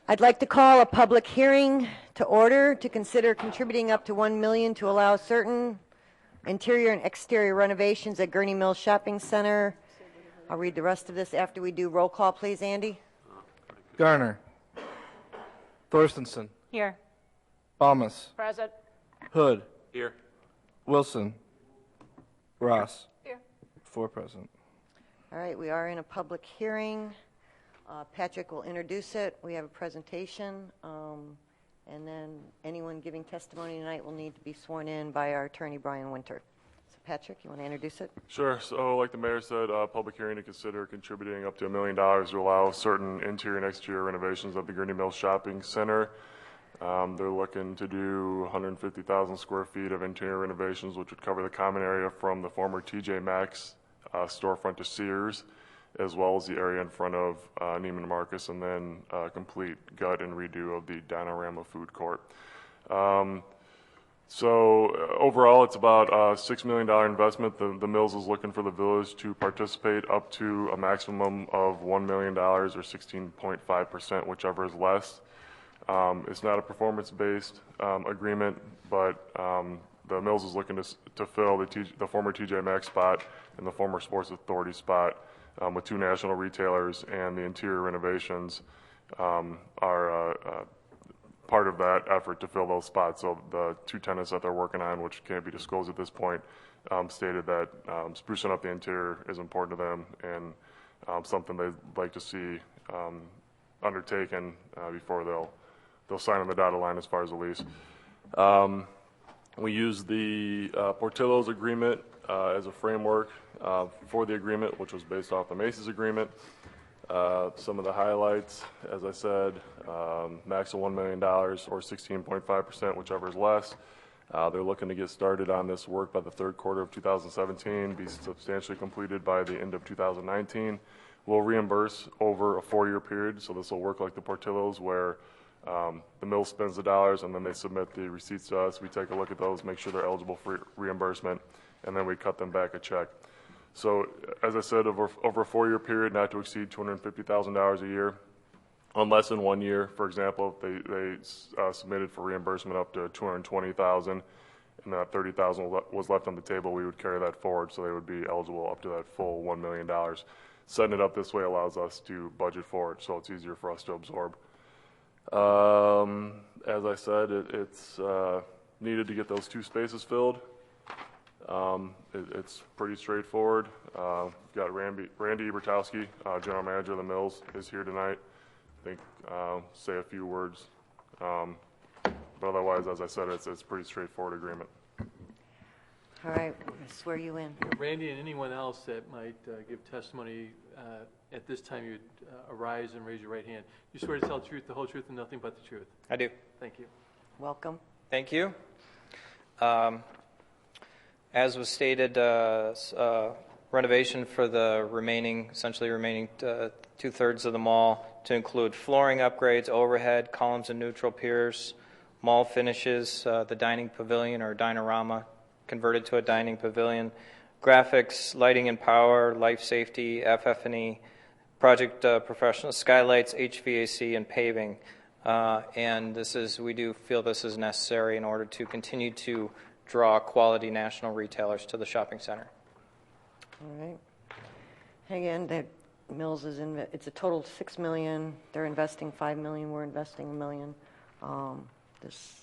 I'd like to call a public hearing to order to consider contributing up to $1 million to allow certain interior and exterior renovations at Gurnee Mills Shopping Center. I'll read the rest of this after we do roll call, please, Andy. Garner. Thorstensen. Here. Balmas. Present. Hood. Here. Wilson. Ross. Here. 4 present. All right, we are in a public hearing. Patrick will introduce it. We have a presentation, and then anyone giving testimony tonight will need to be sworn in by our attorney, Brian Winter. So, Patrick, you want to introduce it? Sure. So, like the mayor said, public hearing to consider contributing up to $1 million to allow certain interior and exterior renovations at the Gurnee Mills Shopping Center. They're looking to do 150,000 square feet of interior renovations, which would cover the common area from the former TJ Maxx storefront to Sears, as well as the area in front of Neiman Marcus, and then complete gut and redo of the Dinorama food court. So overall, it's about a $6 million investment. The Mills is looking for the village to participate up to a maximum of $1 million or 16.5%, whichever is less. It's not a performance-based agreement, but the Mills is looking to fill the former TJ Maxx spot and the former Sports Authority spot with 2 national retailers, and the interior renovations are part of that effort to fill those spots. So the 2 tenants that they're working on, which can't be disclosed at this point, stated that sprucing up the interior is important to them, and something they'd like to see undertaken before they'll sign on the dotted line as far as the lease. We use the Portillo's agreement as a framework for the agreement, which was based off the Macy's agreement. Some of the highlights, as I said, max of $1 million or 16.5%, whichever is less. They're looking to get started on this work by the 3rd quarter of 2017, be substantially completed by the end of 2019. We'll reimburse over a 4-year period, so this will work like the Portillo's, where the mill spends the dollars and then they submit the receipts to us. We take a look at those, make sure they're eligible for reimbursement, and then we cut them back a check. So, as I said, over a 4-year period, not to exceed $250,000 a year, unless in 1 year, for example, if they submitted for reimbursement up to $220,000, and that $30,000 was left on the table, we would carry that forward, so they would be eligible up to that full $1 million. Setting it up this way allows us to budget for it, so it's easier for us to absorb. As I said, it's needed to get those 2 spaces filled. It's pretty straightforward. Got Randy Ebertowski, General Manager of the Mills, is here tonight. I think say a few words. But otherwise, as I said, it's a pretty straightforward agreement. All right, I swear you in. Randy and anyone else that might give testimony at this time, you'd arise and raise your right hand. You swear to tell the truth, the whole truth, and nothing but the truth? I do. Thank you. Welcome. Thank you. As was stated, renovation for the essentially remaining 2/3 of the mall, to include flooring upgrades, overhead, columns and neutral piers, mall finishes, the dining pavilion or dinorama converted to a dining pavilion, graphics, lighting and power, life safety, FF&E, project professional, skylights, HVAC, and paving. And we do feel this is necessary in order to continue to draw quality national retailers to the shopping center. All right. Again, the Mills it's a total of $6 million. They're investing $5 million. We're investing $1 million. This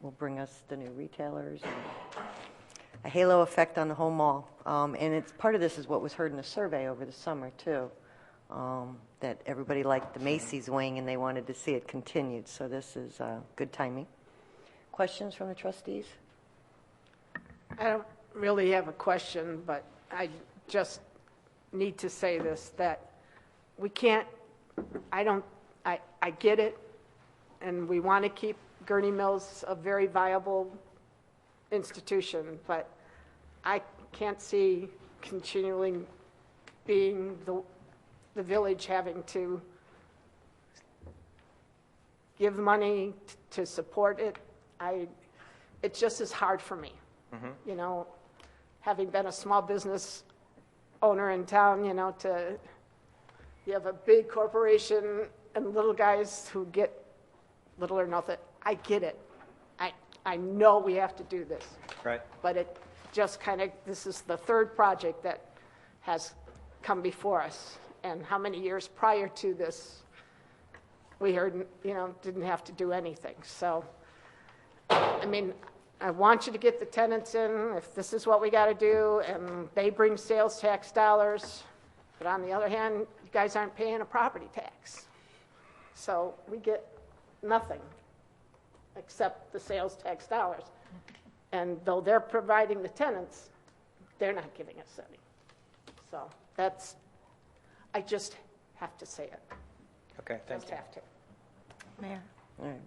will bring us the new retailers, and a halo effect on the whole mall. And it's part of this is what was heard in the survey over the summer too, that everybody liked the Macy's wing and they wanted to see it continued. So this is good timing. Questions from the trustees? I don't really have a question, but I just need to say this, that we can't, I get it, and we want to keep Gurnee Mills a very viable institution, but I can't see continually being the village having to give money to support it. It just is hard for me. Mm-hmm. You know, having been a small business owner in town, you know, you have a big corporation and little guys who get little or nothing, I get it. I know we have to do this. Right. But it just kind of, this is the third project that has come before us. And how many years prior to this, we heard, didn't have to do anything. So, I mean, I want you to get the tenants in if this is what we got to do, and they bring sales tax dollars. But on the other hand, you guys aren't paying a property tax. So we get nothing except the sales tax dollars. And though they're providing the tenants, they're not giving us any. So that's, I just have to say it. Okay, thank Just you. have to. Mayor. All right.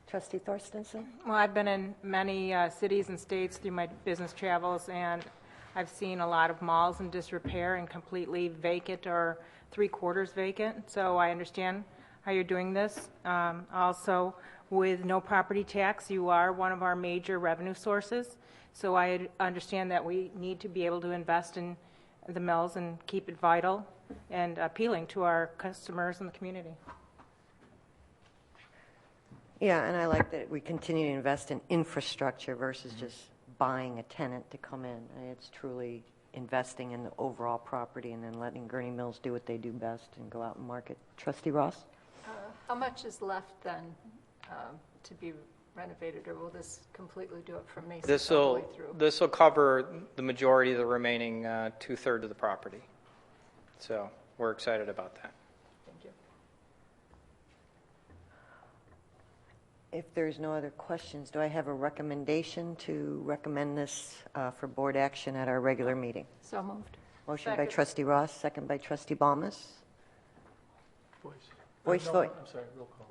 Trustee Thorstensen? Well, I've been in many cities and states through my business travels, and I've seen a lot of malls in disrepair and completely vacant or three-quarters vacant, so I understand how you're doing this. Also, with no property tax, you are one of our major revenue sources, so I understand that we need to be able to invest in the mills and keep it vital and appealing to our customers in the community. Yeah, and I like that we continue to invest in infrastructure versus just buying a tenant to come in. It's truly investing in the overall property and then letting Gurnee Mills do what they do best and go out and market. Trustee Ross? How much is left then to be renovated, or will this completely do it from Mason all the way through? This will cover the majority of the remaining two-thirds of the property. So we're excited about that. Thank you. If there's no other questions, do I have a recommendation to recommend this for board action at our regular meeting? So moved. Motion by Second. Trustee Ross, second by Trustee Balmas. Voice. Voice No, vote. I'm sorry, roll call.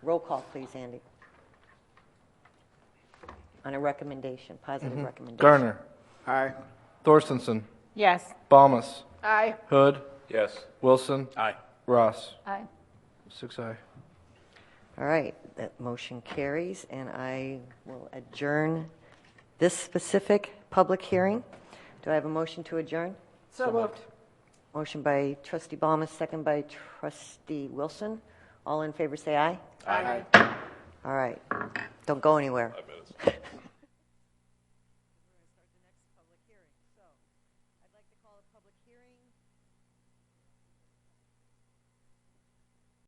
Roll call, please, Andy. On a recommendation, positive recommendation. Garner. Aye. Thorstensen. Yes. Balmas. Aye. Hood. Yes. Wilson. Aye. Ross. Aye. 6-0. All right, that motion carries, and I will adjourn this specific public hearing. Do I have a motion to adjourn? So moved. Motion by Trustee Balmas, second by Trustee Wilson. All in favor, say aye. Aye. All right, don't go anywhere.